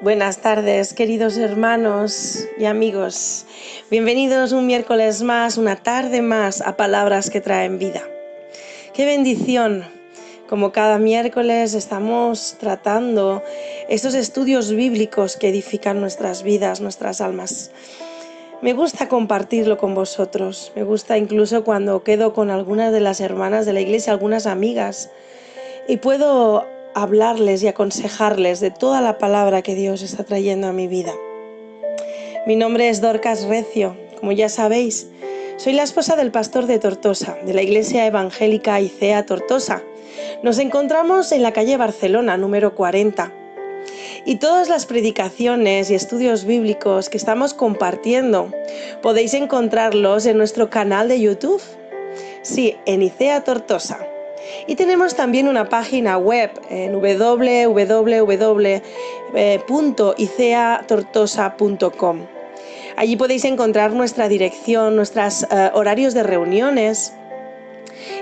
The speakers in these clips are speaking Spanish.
Buenas tardes, queridos hermanos y amigos. Bienvenidos un miércoles más, una tarde más a Palabras que traen vida. ¡Qué bendición! Como cada miércoles estamos tratando estos estudios bíblicos que edifican nuestras vidas, nuestras almas. Me gusta compartirlo con vosotros. Me gusta incluso cuando quedo con algunas de las hermanas de la iglesia, algunas amigas, y puedo hablarles y aconsejarles de toda la palabra que Dios está trayendo a mi vida. Mi nombre es Dorcas Recio, como ya sabéis. Soy la esposa del pastor de Tortosa, de la Iglesia Evangélica ICEA Tortosa. Nos encontramos en la calle Barcelona, número 40. Y todas las predicaciones y estudios bíblicos que estamos compartiendo podéis encontrarlos en nuestro canal de YouTube. Sí, en ICEA Tortosa. Y tenemos también una página web en www.iceatortosa.com. Allí podéis encontrar nuestra dirección, nuestros horarios de reuniones,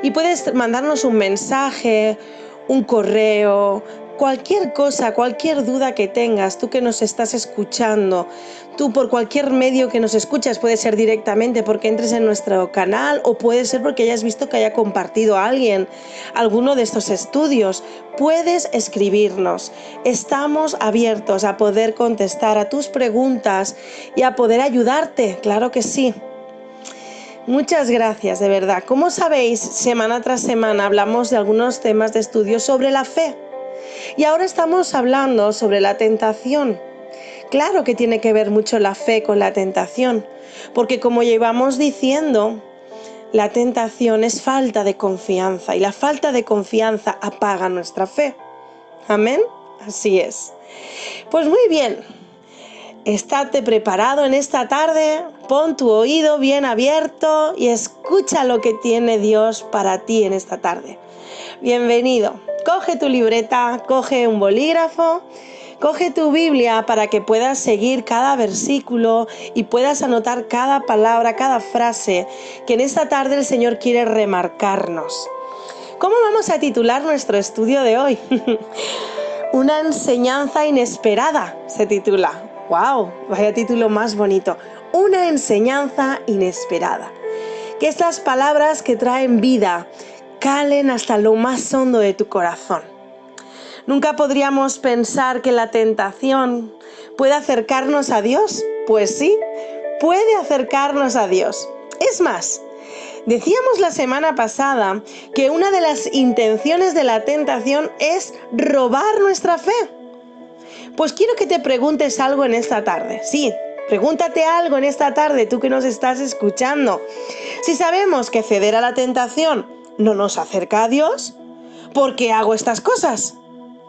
y puedes mandarnos un mensaje, un correo, cualquier cosa, cualquier duda que tengas, tú que nos estás escuchando, tú por cualquier medio que nos escuchas, puede ser directamente porque entres en nuestro canal o puede ser porque hayas visto que haya compartido a alguien alguno de estos estudios. Puedes escribirnos. Estamos abiertos a poder contestar a tus preguntas y a poder ayudarte, claro que sí. Muchas gracias, de verdad. Como sabéis, semana tras semana hablamos de algunos temas de estudio sobre la fe. Y ahora estamos hablando sobre la tentación. Claro que tiene que ver mucho la fe con la tentación, porque como llevamos diciendo, la tentación es falta de confianza y la falta de confianza apaga nuestra fe. ¿Amén? Así es. Pues muy bien. Estate preparado en esta tarde, pon tu oído bien abierto y escucha lo que tiene Dios para ti en esta tarde. Bienvenido. Coge tu libreta, coge un bolígrafo, coge tu Biblia para que puedas seguir cada versículo y puedas anotar cada palabra, cada frase que en esta tarde el Señor quiere remarcarnos. ¿Cómo vamos a titular nuestro estudio de hoy? Una enseñanza inesperada se titula. ¡Wow! Vaya título más bonito. Una enseñanza inesperada. Que estas palabras que traen vida calen hasta lo más hondo de tu corazón. ¿Nunca podríamos pensar que la tentación puede acercarnos a Dios? Pues sí, puede acercarnos a Dios. Es más, decíamos la semana pasada que una de las intenciones de la tentación es robar nuestra fe. Pues quiero que te preguntes algo en esta tarde. Sí, pregúntate algo en esta tarde, tú que nos estás escuchando. Si sabemos que ceder a la tentación no nos acerca a Dios, ¿por qué hago estas cosas?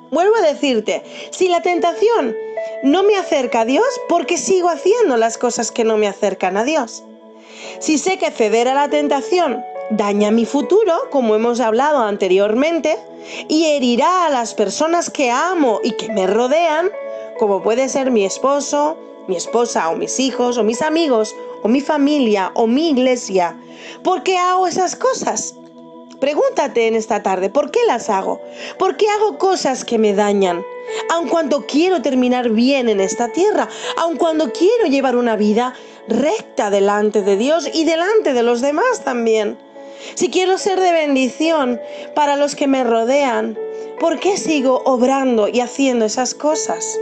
Vuelvo a decirte, si la tentación no me acerca a Dios, ¿por qué sigo haciendo las cosas que no me acercan a Dios? Si sé que ceder a la tentación daña mi futuro, como hemos hablado anteriormente, y herirá a las personas que amo y que me rodean, como puede ser mi esposo, mi esposa o mis hijos o mis amigos o mi familia o mi iglesia, ¿por qué hago esas cosas? Pregúntate en esta tarde, ¿por qué las hago? ¿Por qué hago cosas que me dañan? Aun cuando quiero terminar bien en esta tierra, aun cuando quiero llevar una vida recta delante de Dios y delante de los demás también. Si quiero ser de bendición para los que me rodean, ¿por qué sigo obrando y haciendo esas cosas?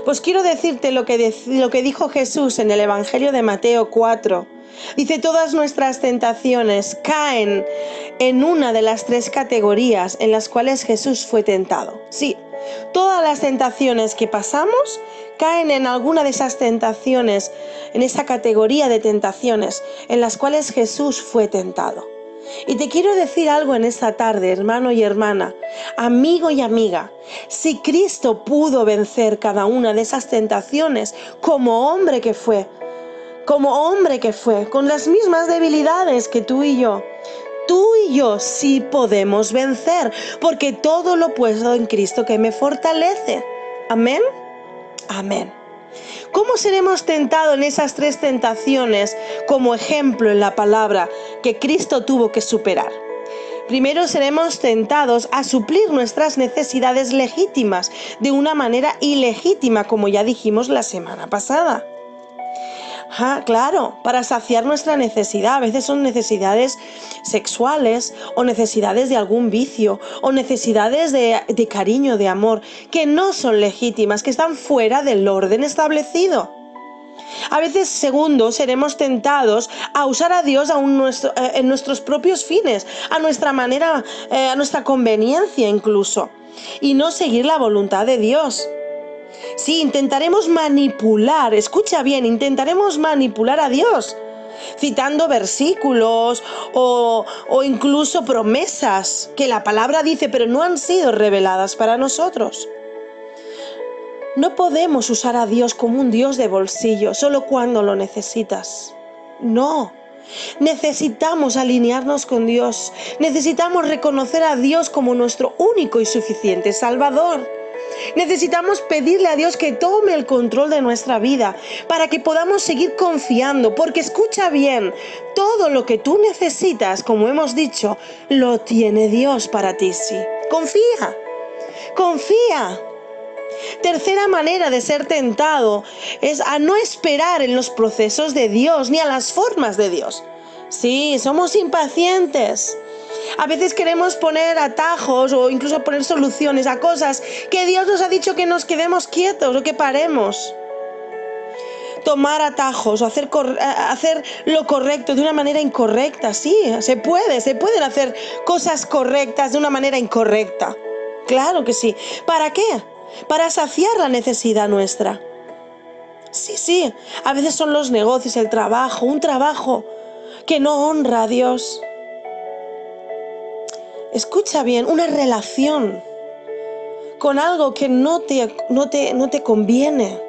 Pues quiero decirte lo que dijo Jesús en el Evangelio de Mateo 4. Dice, todas nuestras tentaciones caen en una de las tres categorías en las cuales Jesús fue tentado. Sí, todas las tentaciones que pasamos caen en alguna de esas tentaciones, en esa categoría de tentaciones en las cuales Jesús fue tentado. Y te quiero decir algo en esta tarde, hermano y hermana, amigo y amiga. Si Cristo pudo vencer cada una de esas tentaciones como hombre que fue, con las mismas debilidades que tú y yo sí podemos vencer, porque todo lo puedo en Cristo que me fortalece. Amén. Amén. ¿Cómo seremos tentados en esas tres tentaciones como ejemplo en la palabra que Cristo tuvo que superar? Primero seremos tentados a suplir nuestras necesidades legítimas de una manera ilegítima, como ya dijimos la semana pasada. Claro, para saciar nuestra necesidad. A veces son necesidades sexuales o necesidades de algún vicio o necesidades de cariño, de amor, que no son legítimas, que están fuera del orden establecido. A veces, segundo, seremos tentados a usar a Dios en nuestros propios fines, a nuestra manera, a nuestra conveniencia incluso, y no seguir la voluntad de Dios. Sí, intentaremos manipular, escucha bien, intentaremos manipular a Dios, citando versículos o incluso promesas que la palabra dice, pero no han sido reveladas para nosotros. No podemos usar a Dios como un Dios de bolsillo, solo cuando lo necesitas. No. Necesitamos alinearnos con Dios. Necesitamos reconocer a Dios como nuestro único y suficiente Salvador. Necesitamos pedirle a Dios que tome el control de nuestra vida para que podamos seguir confiando, porque escucha bien, todo lo que tú necesitas, como hemos dicho, lo tiene Dios para ti, sí. Confía, confía. Tercera manera de ser tentado es a no esperar en los procesos de Dios ni a las formas de Dios. Sí, somos impacientes. A veces queremos poner atajos o incluso poner soluciones a cosas que Dios nos ha dicho que nos quedemos quietos o que paremos. Tomar atajos o hacer lo correcto de una manera incorrecta, sí, se pueden hacer cosas correctas de una manera incorrecta. Claro que sí. ¿Para qué? Para saciar la necesidad nuestra. Sí, a veces son los negocios, el trabajo, un trabajo que no honra a Dios. Escucha bien, una relación con algo que no te conviene.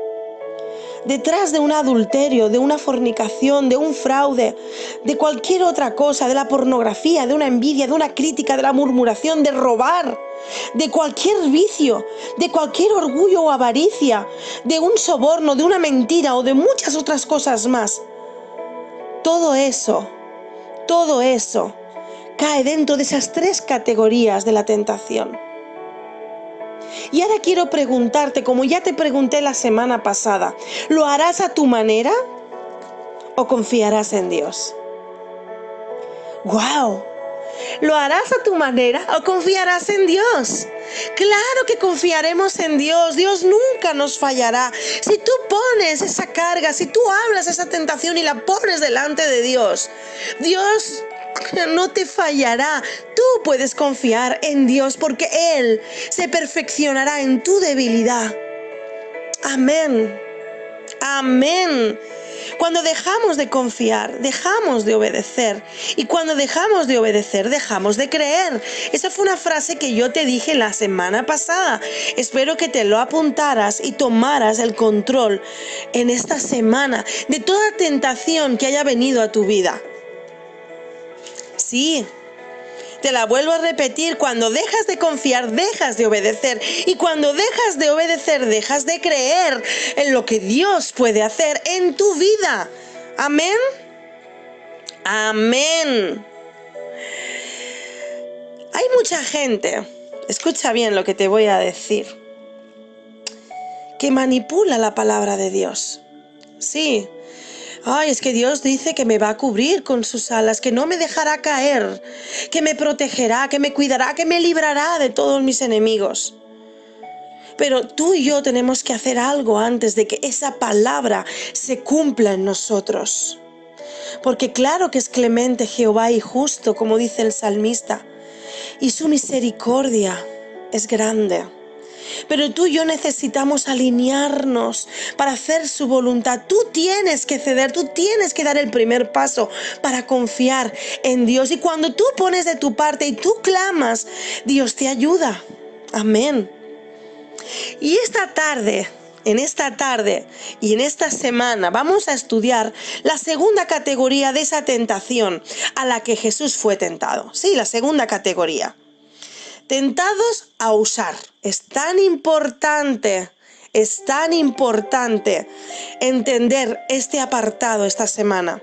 Detrás de un adulterio, de una fornicación, de un fraude, de cualquier otra cosa, de la pornografía, de una envidia, de una crítica, de la murmuración, de robar, de cualquier vicio, de cualquier orgullo o avaricia, de un soborno, de una mentira o de muchas otras cosas más. Todo eso cae dentro de esas tres categorías de la tentación. Y ahora quiero preguntarte, como ya te pregunté la semana pasada, ¿lo harás a tu manera o confiarás en Dios? ¡Guau! ¿Lo harás a tu manera o confiarás en Dios? Claro que confiaremos en Dios. Dios nunca nos fallará. Si tú pones esa carga, si tú hablas esa tentación y la pones delante de Dios, Dios no te fallará. Tú puedes confiar en Dios porque Él se perfeccionará en tu debilidad. Amén. Amén. Cuando dejamos de confiar, dejamos de obedecer. Y cuando dejamos de obedecer, dejamos de creer. Esa fue una frase que yo te dije la semana pasada. Espero que te lo apuntaras y tomaras el control en esta semana de toda tentación que haya venido a tu vida. Sí. Te la vuelvo a repetir, cuando dejas de confiar, dejas de obedecer. Y cuando dejas de obedecer, dejas de creer en lo que Dios puede hacer en tu vida. Amén. Amén. Hay mucha gente, escucha bien lo que te voy a decir, que manipula la palabra de Dios. Sí. Ay, es que Dios dice que me va a cubrir con sus alas, que no me dejará caer, que me protegerá, que me cuidará, que me librará de todos mis enemigos. Pero tú y yo tenemos que hacer algo antes de que esa palabra se cumpla en nosotros. Porque claro que es clemente Jehová y justo, como dice el salmista, y su misericordia es grande. Pero tú y yo necesitamos alinearnos para hacer su voluntad. Tú tienes que ceder, tú tienes que dar el primer paso para confiar en Dios. Y cuando tú pones de tu parte y tú clamas, Dios te ayuda. Amén. Y en esta tarde y en esta semana vamos a estudiar la segunda categoría de esa tentación a la que Jesús fue tentado. Sí, la segunda categoría. Tentados a usar. Es tan importante entender este apartado esta semana.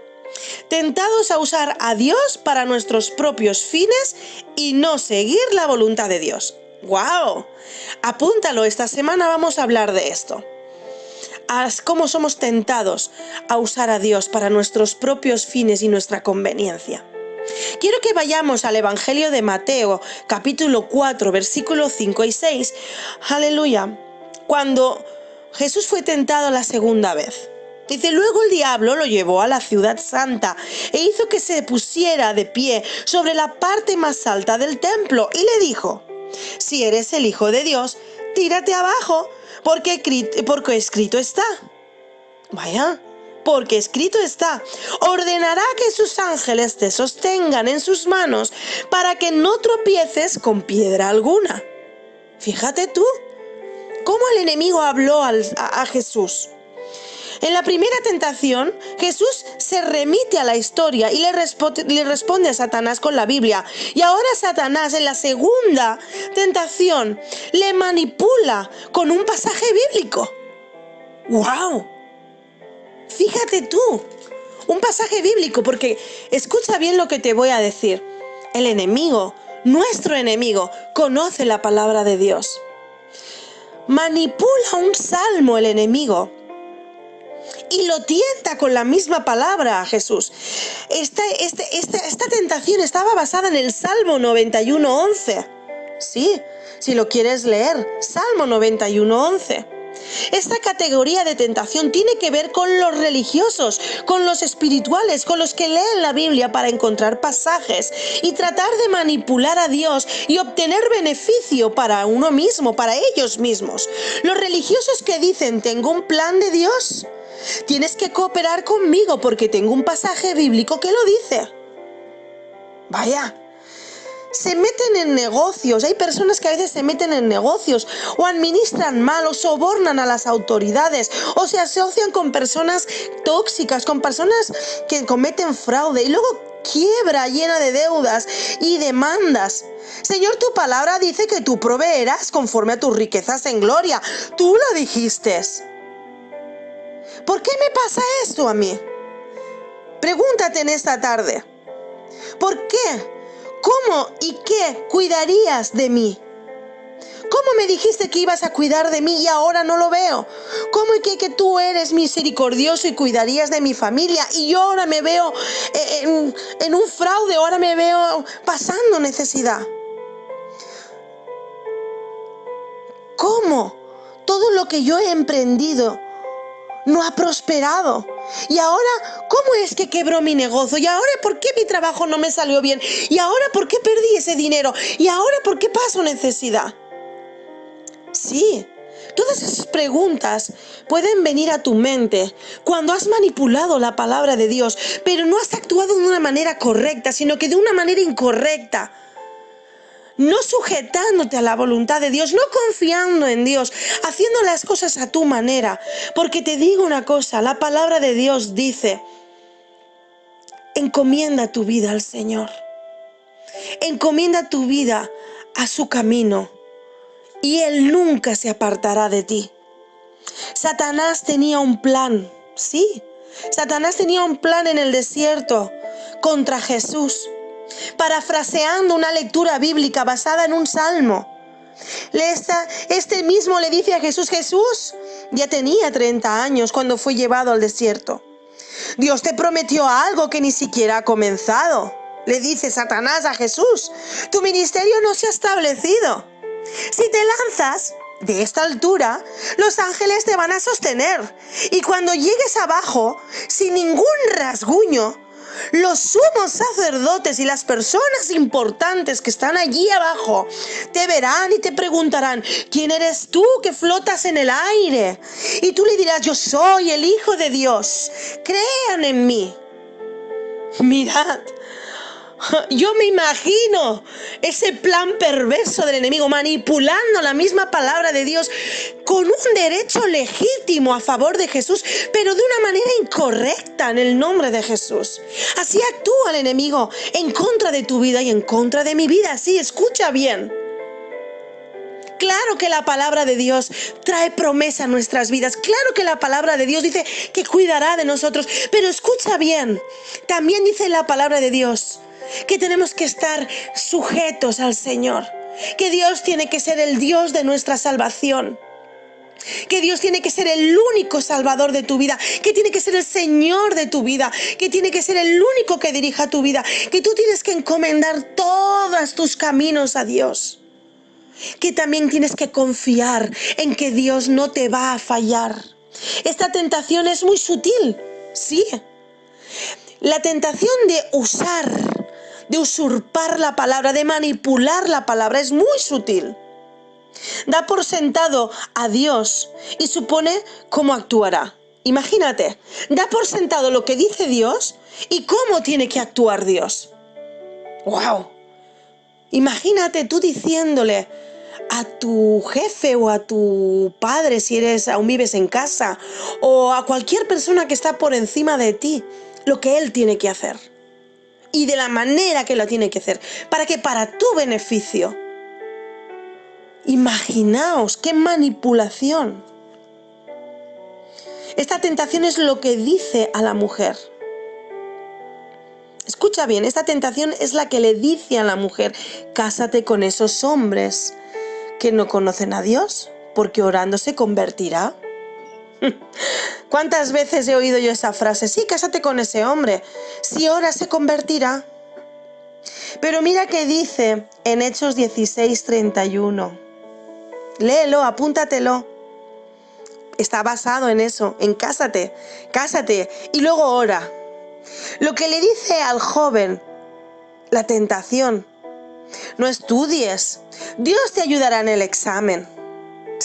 Tentados a usar a Dios para nuestros propios fines y no seguir la voluntad de Dios. ¡Wow! Apúntalo, esta semana vamos a hablar de esto. Cómo somos tentados a usar a Dios para nuestros propios fines y nuestra conveniencia. Quiero que vayamos al Evangelio de Mateo, capítulo 4, versículos 5 y 6. Aleluya. Cuando Jesús fue tentado la segunda vez. Dice, luego el diablo lo llevó a la ciudad santa e hizo que se pusiera de pie sobre la parte más alta del templo y le dijo, si eres el Hijo de Dios, tírate abajo, porque escrito está. Vaya, porque escrito está, ordenará que sus ángeles te sostengan en sus manos para que no tropieces con piedra alguna. Fíjate tú, cómo el enemigo habló a Jesús. En la primera tentación, Jesús se remite a la historia y le responde a Satanás con la Biblia. Y ahora Satanás en la segunda tentación le manipula con un pasaje bíblico. ¡Wow! Fíjate tú, un pasaje bíblico, porque escucha bien lo que te voy a decir. El enemigo, nuestro enemigo, conoce la palabra de Dios. Manipula un salmo el enemigo y lo tienta con la misma palabra a Jesús. Esta tentación estaba basada en el Salmo 91:11. Sí, si lo quieres leer, Salmo 91:11. Esta categoría de tentación tiene que ver con los religiosos, con los espirituales, con los que leen la Biblia para encontrar pasajes y tratar de manipular a Dios y obtener beneficio para uno mismo, para ellos mismos. Los religiosos que dicen, tengo un plan de Dios, tienes que cooperar conmigo porque tengo un pasaje bíblico que lo dice. Vaya. Se meten en negocios, hay personas que a veces se meten en negocios o administran mal o sobornan a las autoridades o se asocian con personas tóxicas, con personas que cometen fraude y luego quiebra llena de deudas y demandas. Señor, tu palabra dice que tú proveerás conforme a tus riquezas en gloria. Tú lo dijiste. ¿Por qué me pasa esto a mí? Pregúntate en esta tarde. ¿Por qué? ¿Cómo y qué cuidarías de mí? ¿Cómo me dijiste que ibas a cuidar de mí y ahora no lo veo? ¿Cómo y qué que tú eres misericordioso y cuidarías de mi familia y yo ahora me veo en un fraude, ahora me veo pasando necesidad? ¿Cómo todo lo que yo he emprendido no ha prosperado? Y ahora, ¿cómo es que quebró mi negocio? Y ahora, ¿por qué mi trabajo no me salió bien? Y ahora, ¿por qué perdí ese dinero? Y ahora, ¿por qué paso necesidad? Sí, todas esas preguntas pueden venir a tu mente cuando has manipulado la palabra de Dios, pero no has actuado de una manera correcta, sino que de una manera incorrecta. No sujetándote a la voluntad de Dios, no confiando en Dios, haciendo las cosas a tu manera. Porque te digo una cosa, la palabra de Dios dice, encomienda tu vida al Señor. Encomienda tu vida a su camino y Él nunca se apartará de ti. Satanás tenía un plan, sí. Satanás tenía un plan en el desierto contra Jesús. Parafraseando una lectura bíblica basada en un salmo. Este mismo le dice a Jesús, Jesús ya tenía 30 años cuando fue llevado al desierto. Dios te prometió algo que ni siquiera ha comenzado. Le dice Satanás a Jesús, tu ministerio no se ha establecido. Si te lanzas de esta altura, los ángeles te van a sostener. Y cuando llegues abajo, sin ningún rasguño, los sumos sacerdotes y las personas importantes que están allí abajo te verán y te preguntarán, ¿quién eres tú que flotas en el aire? Y tú le dirás, yo soy el Hijo de Dios, crean en mí. Mirad, yo me imagino ese plan perverso del enemigo manipulando la misma palabra de Dios con un derecho legítimo a favor de Jesús, pero de una manera incorrecta en el nombre de Jesús. Así actúa el enemigo en contra de tu vida y en contra de mi vida. Sí, escucha bien. Claro que la palabra de Dios trae promesa a nuestras vidas. Claro que la palabra de Dios dice que cuidará de nosotros. Pero escucha bien, también dice la palabra de Dios que tenemos que estar sujetos al Señor. Que Dios tiene que ser el Dios de nuestra salvación. Que Dios tiene que ser el único salvador de tu vida, que tiene que ser el Señor de tu vida, que tiene que ser el único que dirija tu vida, que tú tienes que encomendar todos tus caminos a Dios, que también tienes que confiar en que Dios no te va a fallar. Esta tentación es muy sutil, sí. La tentación de de usurpar la palabra, de manipular la palabra es muy sutil. Da por sentado a Dios y supone cómo actuará. Imagínate, da por sentado lo que dice Dios y cómo tiene que actuar Dios. ¡Wow! Imagínate tú diciéndole a tu jefe o a tu padre, si aún vives en casa, o a cualquier persona que está por encima de ti, lo que él tiene que hacer. Y de la manera que lo tiene que hacer. Para tu beneficio. Imaginaos qué manipulación. Esta tentación es lo que dice a la mujer. Escucha bien, esta tentación es la que le dice a la mujer: cásate con esos hombres que no conocen a Dios, porque orando se convertirá. ¿Cuántas veces he oído yo esa frase? Sí, cásate con ese hombre, si ora se convertirá. Pero mira qué dice en Hechos 16:31. Léelo, apúntatelo. Está basado en eso, en cásate y luego ora. Lo que le dice al joven, la tentación: no estudies, Dios te ayudará en el examen.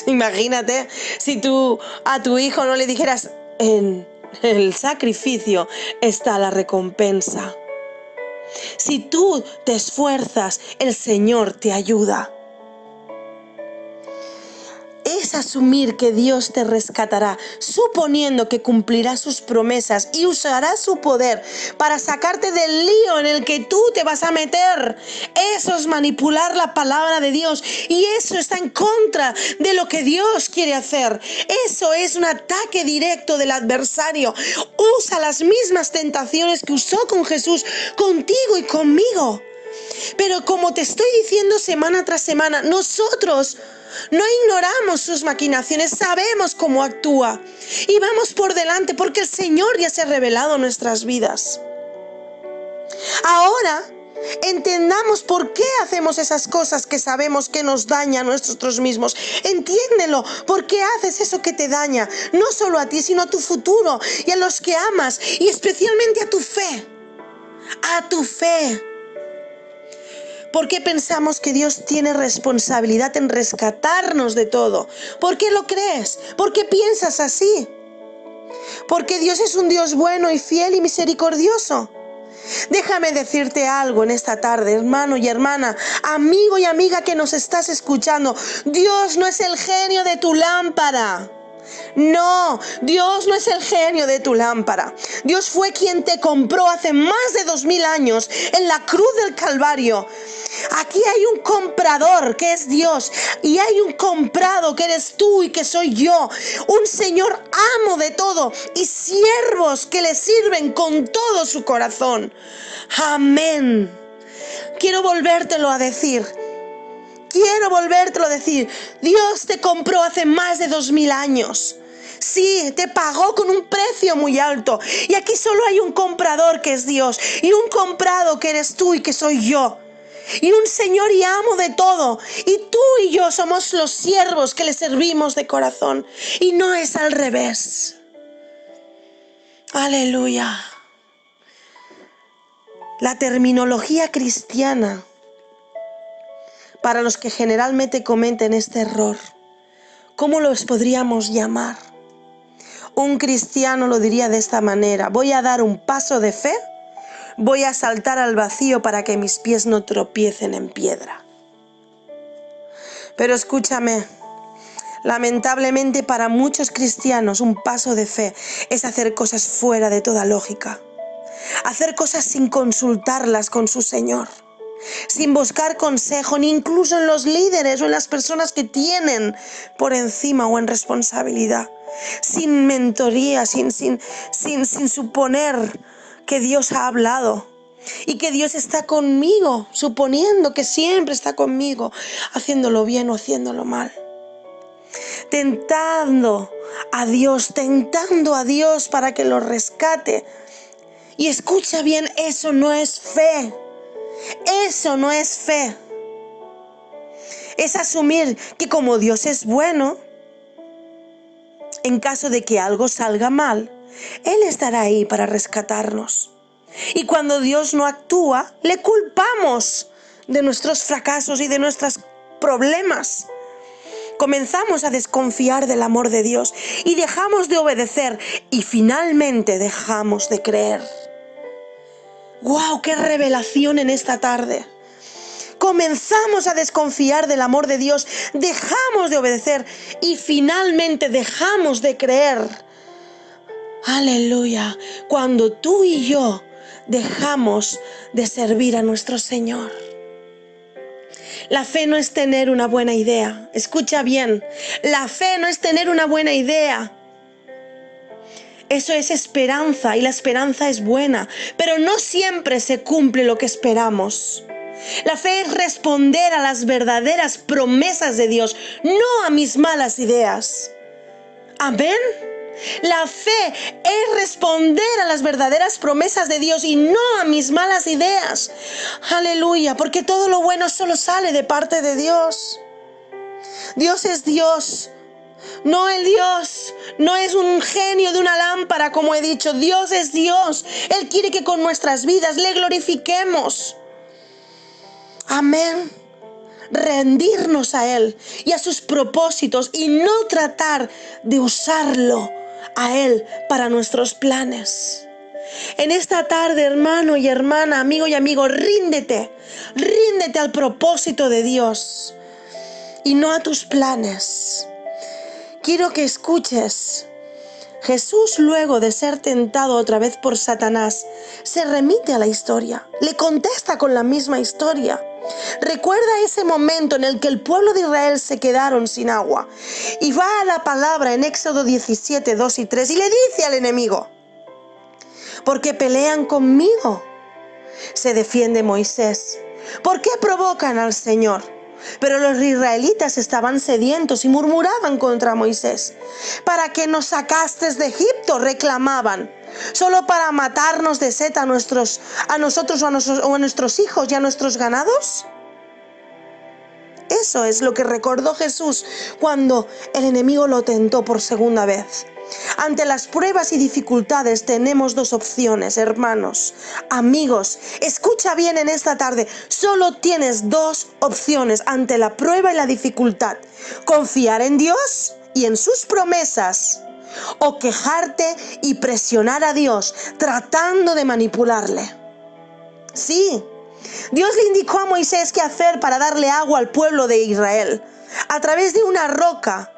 Imagínate si tú a tu hijo no le dijeras: en el sacrificio está la recompensa. Si tú te esfuerzas, el Señor te ayuda. Es asumir que Dios te rescatará, suponiendo que cumplirá sus promesas y usará su poder para sacarte del lío en el que tú te vas a meter. Eso es manipular la palabra de Dios y eso está en contra de lo que Dios quiere hacer. Eso es un ataque directo del adversario. Usa las mismas tentaciones que usó con Jesús, contigo y conmigo. Pero como te estoy diciendo semana tras semana, nosotros no ignoramos sus maquinaciones, sabemos cómo actúa y vamos por delante porque el Señor ya se ha revelado en nuestras vidas. Ahora entendamos por qué hacemos esas cosas que sabemos que nos dañan a nosotros mismos. Entiéndelo, por qué haces eso que te daña, no solo a ti, sino a tu futuro y a los que amas y especialmente a tu fe. A tu fe. ¿Por qué pensamos que Dios tiene responsabilidad en rescatarnos de todo? ¿Por qué lo crees? ¿Por qué piensas así? Porque Dios es un Dios bueno y fiel y misericordioso. Déjame decirte algo en esta tarde, hermano y hermana, amigo y amiga que nos estás escuchando. Dios no es el genio de tu lámpara. No, Dios no es el genio de tu lámpara. Dios fue quien te compró hace más de 2000 años en la cruz del Calvario. Aquí hay un comprador que es Dios y hay un comprado que eres tú y que soy yo. Un Señor amo de todo y siervos que le sirven con todo su corazón. Amén. Quiero volvértelo a decir. Dios te compró hace más de 2000 años. Sí, te pagó con un precio muy alto. Y aquí solo hay un comprador que es Dios. Y un comprado que eres tú y que soy yo. Y un Señor y amo de todo. Y tú y yo somos los siervos que le servimos de corazón. Y no es al revés. Aleluya. La terminología cristiana, para los que generalmente cometen este error, ¿cómo los podríamos llamar? Un cristiano lo diría de esta manera: voy a dar un paso de fe, voy a saltar al vacío para que mis pies no tropiecen en piedra. Pero escúchame, lamentablemente para muchos cristianos un paso de fe es hacer cosas fuera de toda lógica, hacer cosas sin consultarlas con su Señor. sin buscar consejo, ni incluso en los líderes o en las personas que tienen por encima o en responsabilidad, sin mentoría, sin suponer que Dios ha hablado y que Dios está conmigo, suponiendo que siempre está conmigo, haciéndolo bien o haciéndolo mal. Tentando a Dios para que lo rescate. Y escucha bien, eso no es fe. Eso no es fe. Es asumir que como Dios es bueno, en caso de que algo salga mal, Él estará ahí para rescatarnos. Y cuando Dios no actúa, le culpamos de nuestros fracasos y de nuestros problemas. Comenzamos a desconfiar del amor de Dios y dejamos de obedecer y finalmente dejamos de creer. ¡Wow! ¡Qué revelación en esta tarde! Comenzamos a desconfiar del amor de Dios, dejamos de obedecer y finalmente dejamos de creer. Aleluya, cuando tú y yo dejamos de servir a nuestro Señor. La fe no es tener una buena idea. Escucha bien, la fe no es tener una buena idea. Eso es esperanza y la esperanza es buena, pero no siempre se cumple lo que esperamos. La fe es responder a las verdaderas promesas de Dios, no a mis malas ideas. Amén. La fe es responder a las verdaderas promesas de Dios y no a mis malas ideas. Aleluya, porque todo lo bueno solo sale de parte de Dios. Dios es Dios. No el Dios, no es un genio de una lámpara, como he dicho. Dios es Dios. Él quiere que con nuestras vidas le glorifiquemos. Amén. Rendirnos a Él y a sus propósitos y no tratar de usarlo a Él para nuestros planes. En esta tarde, hermano y hermana, amigo y amigo, ríndete al propósito de Dios y no a tus planes. Quiero que escuches. Jesús, luego de ser tentado otra vez por Satanás, se remite a la historia, le contesta con la misma historia. Recuerda ese momento en el que el pueblo de Israel se quedaron sin agua y va a la palabra en Éxodo 17, 2 y 3 y le dice al enemigo: ¿por qué pelean conmigo? Se defiende Moisés. ¿Por qué provocan al Señor? Pero los israelitas estaban sedientos y murmuraban contra Moisés. ¿Para qué nos sacaste de Egipto?, reclamaban. ¿Solo para matarnos de sed a nosotros o a nuestros hijos y a nuestros ganados? Eso es lo que recordó Jesús cuando el enemigo lo tentó por segunda vez. Ante las pruebas y dificultades tenemos dos opciones, hermanos, amigos. Escucha bien en esta tarde, solo tienes dos opciones ante la prueba y la dificultad: confiar en Dios y en sus promesas, o quejarte y presionar a Dios tratando de manipularle. Sí, Dios le indicó a Moisés qué hacer para darle agua al pueblo de Israel a través de una roca.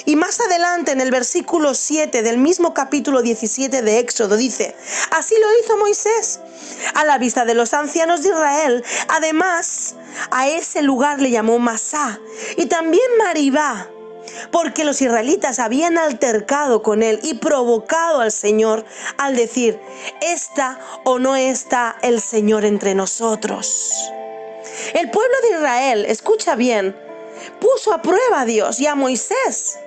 Y más adelante en el versículo 7 del mismo capítulo 17 de Éxodo dice: así lo hizo Moisés a la vista de los ancianos de Israel. Además, a ese lugar le llamó Masá y también Maribá, porque los israelitas habían altercado con él y provocado al Señor al decir: ¿está o no está el Señor entre nosotros? El pueblo de Israel, escucha bien, puso a prueba a Dios y a Moisés.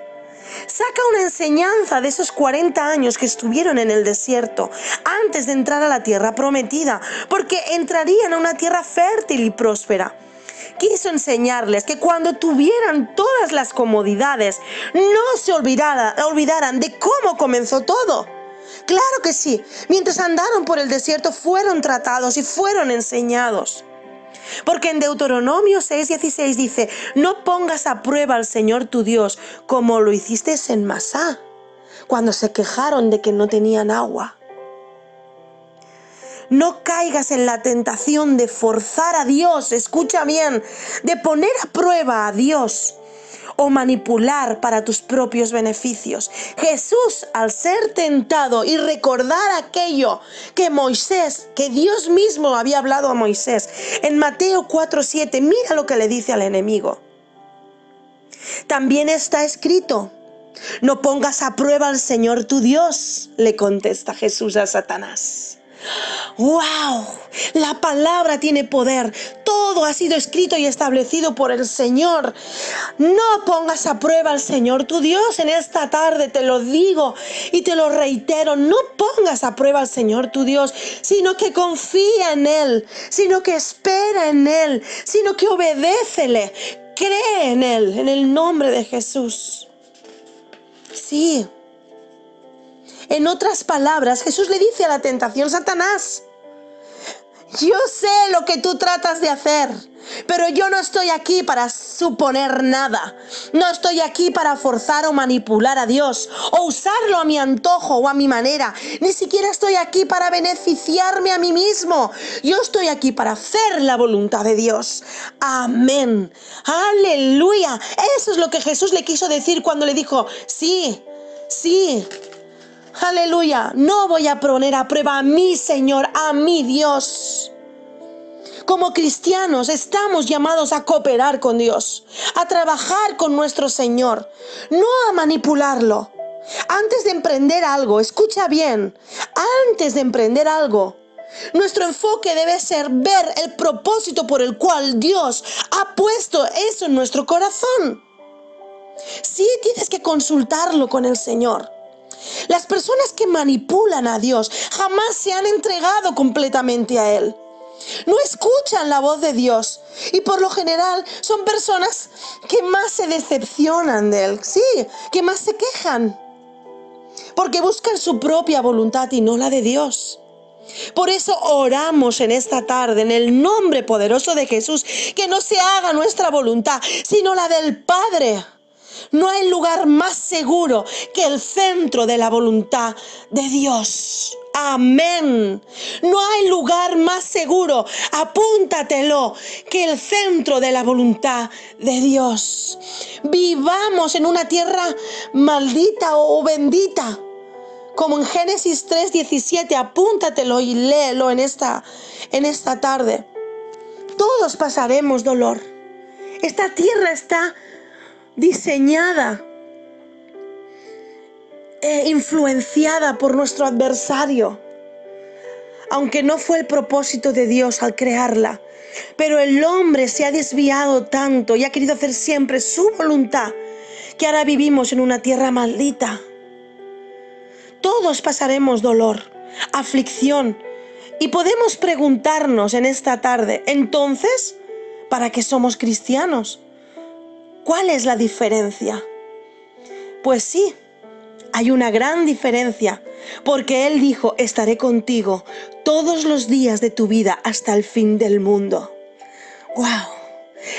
Saca una enseñanza de esos 40 años que estuvieron en el desierto antes de entrar a la tierra prometida, porque entrarían a una tierra fértil y próspera. Quiso enseñarles que cuando tuvieran todas las comodidades, no se olvidaran de cómo comenzó todo. Claro que sí, mientras andaron por el desierto fueron tratados y fueron enseñados. Porque en Deuteronomio 6:16 dice: no pongas a prueba al Señor tu Dios como lo hiciste en Masá, cuando se quejaron de que no tenían agua. No caigas en la tentación de forzar a Dios, escucha bien, de poner a prueba a Dios o manipular para tus propios beneficios. Jesús, al ser tentado y recordar aquello que Dios mismo había hablado a Moisés, en Mateo 4:7, mira lo que le dice al enemigo. También está escrito: no pongas a prueba al Señor tu Dios, le contesta Jesús a Satanás. ¡Wow! La palabra tiene poder. Todo ha sido escrito y establecido por el Señor. No pongas a prueba al Señor tu Dios. En esta tarde te lo digo y te lo reitero. No pongas a prueba al Señor tu Dios, sino que confía en Él, sino que espera en Él, sino que obedécele. Cree en Él, en el nombre de Jesús. Sí. En otras palabras, Jesús le dice a la tentación: Satanás, yo sé lo que tú tratas de hacer, pero yo no estoy aquí para suponer nada. No estoy aquí para forzar o manipular a Dios, o usarlo a mi antojo o a mi manera. Ni siquiera estoy aquí para beneficiarme a mí mismo. Yo estoy aquí para hacer la voluntad de Dios. Amén. Aleluya. Eso es lo que Jesús le quiso decir cuando le dijo: sí. Aleluya, no voy a poner a prueba a mi Señor, a mi Dios. Como cristianos estamos llamados a cooperar con Dios, a trabajar con nuestro Señor, no a manipularlo. Antes de emprender algo, escucha bien, antes de emprender algo, nuestro enfoque debe ser ver el propósito por el cual Dios ha puesto eso en nuestro corazón. Sí, tienes que consultarlo con el Señor. Las personas que manipulan a Dios jamás se han entregado completamente a Él. No escuchan la voz de Dios y por lo general son personas que más se decepcionan de Él. Sí, que más se quejan. Porque buscan su propia voluntad y no la de Dios. Por eso oramos en esta tarde en el nombre poderoso de Jesús, que no se haga nuestra voluntad, sino la del Padre. No hay lugar más seguro que el centro de la voluntad de Dios. Amén. No hay lugar más seguro, apúntatelo, que el centro de la voluntad de Dios. Vivamos en una tierra maldita o bendita, como en Génesis 3:17, apúntatelo y léelo en esta tarde. Todos pasaremos dolor. Esta tierra está diseñada, influenciada por nuestro adversario, aunque no fue el propósito de Dios al crearla. Pero el hombre se ha desviado tanto y ha querido hacer siempre su voluntad, que ahora vivimos en una tierra maldita. Todos pasaremos dolor, aflicción, y podemos preguntarnos en esta tarde: entonces, ¿para qué somos cristianos? ¿Cuál es la diferencia? Pues sí, hay una gran diferencia, porque Él dijo: estaré contigo todos los días de tu vida hasta el fin del mundo. ¡Wow!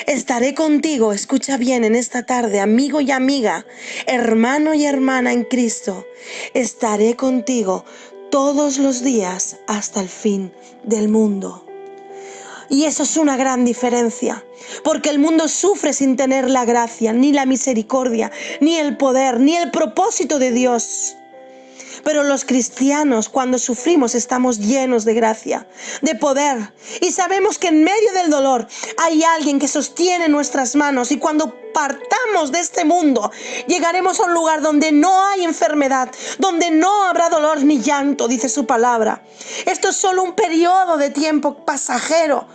Estaré contigo, escucha bien en esta tarde, amigo y amiga, hermano y hermana en Cristo. Estaré contigo todos los días hasta el fin del mundo. Y eso es una gran diferencia, porque el mundo sufre sin tener la gracia, ni la misericordia, ni el poder, ni el propósito de Dios. Pero los cristianos, cuando sufrimos, estamos llenos de gracia, de poder, y sabemos que en medio del dolor hay alguien que sostiene nuestras manos, y cuando partamos de este mundo, llegaremos a un lugar donde no hay enfermedad, donde no habrá dolor ni llanto, dice su palabra. Esto es solo un periodo de tiempo pasajero,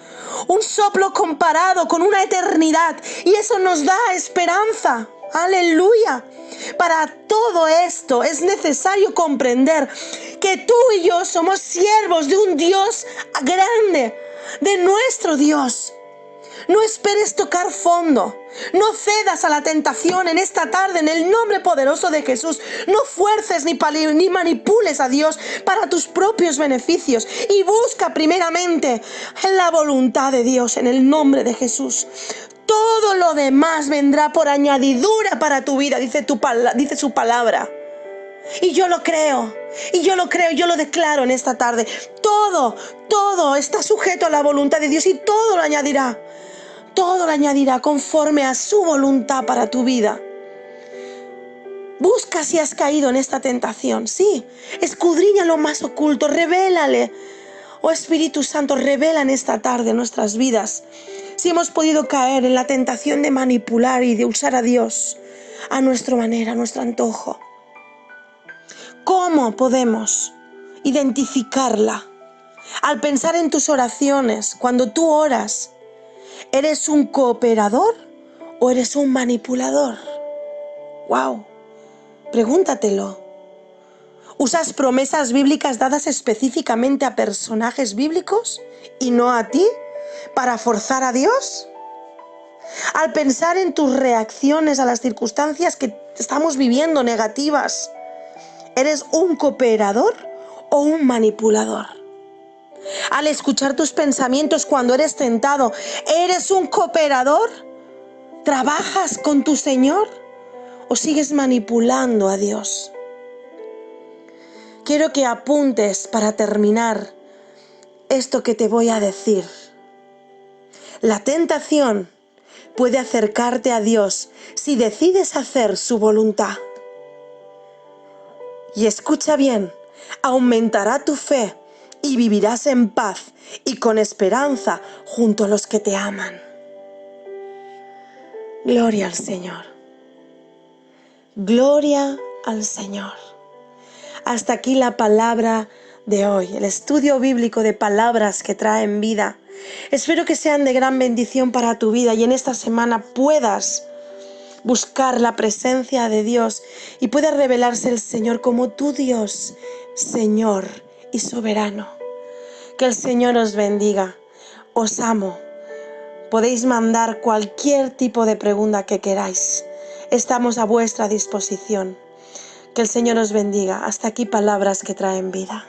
un soplo comparado con una eternidad, y eso nos da esperanza. ¡Aleluya! Para todo esto es necesario comprender que tú y yo somos siervos de un Dios grande, de nuestro Dios. No esperes tocar fondo, no cedas a la tentación en esta tarde en el nombre poderoso de Jesús. No fuerces ni manipules a Dios para tus propios beneficios, y busca primeramente la voluntad de Dios en el nombre de Jesús. Todo lo demás vendrá por añadidura para tu vida, dice su palabra. Y yo lo creo, yo lo declaro en esta tarde. Todo está sujeto a la voluntad de Dios, y todo lo añadirá. todo lo añadirá conforme a su voluntad para tu vida. Busca si has caído en esta tentación, sí, escudriña lo más oculto, revélale. Oh Espíritu Santo, revela en esta tarde nuestras vidas si hemos podido caer en la tentación de manipular y de usar a Dios a nuestra manera, a nuestro antojo. ¿Cómo podemos identificarla? Al pensar en tus oraciones, cuando tú oras, ¿eres un cooperador o eres un manipulador? ¡Wow! Pregúntatelo. ¿Usas promesas bíblicas dadas específicamente a personajes bíblicos y no a ti para forzar a Dios? Al pensar en tus reacciones a las circunstancias que estamos viviendo negativas, ¿eres un cooperador o un manipulador? Al escuchar tus pensamientos cuando eres tentado, ¿eres un cooperador? ¿Trabajas con tu Señor o sigues manipulando a Dios? Quiero que apuntes para terminar esto que te voy a decir. La tentación puede acercarte a Dios si decides hacer su voluntad. Y escucha bien, aumentará tu fe y vivirás en paz y con esperanza junto a los que te aman. Gloria al Señor. Gloria al Señor. Hasta aquí la palabra de hoy, el estudio bíblico de palabras que traen vida. Espero que sean de gran bendición para tu vida y en esta semana puedas buscar la presencia de Dios y pueda revelarse el Señor como tu Dios, Señor y soberano. Que el Señor os bendiga. Os amo. Podéis mandar cualquier tipo de pregunta que queráis. Estamos a vuestra disposición. Que el Señor os bendiga. Hasta aquí palabras que traen vida.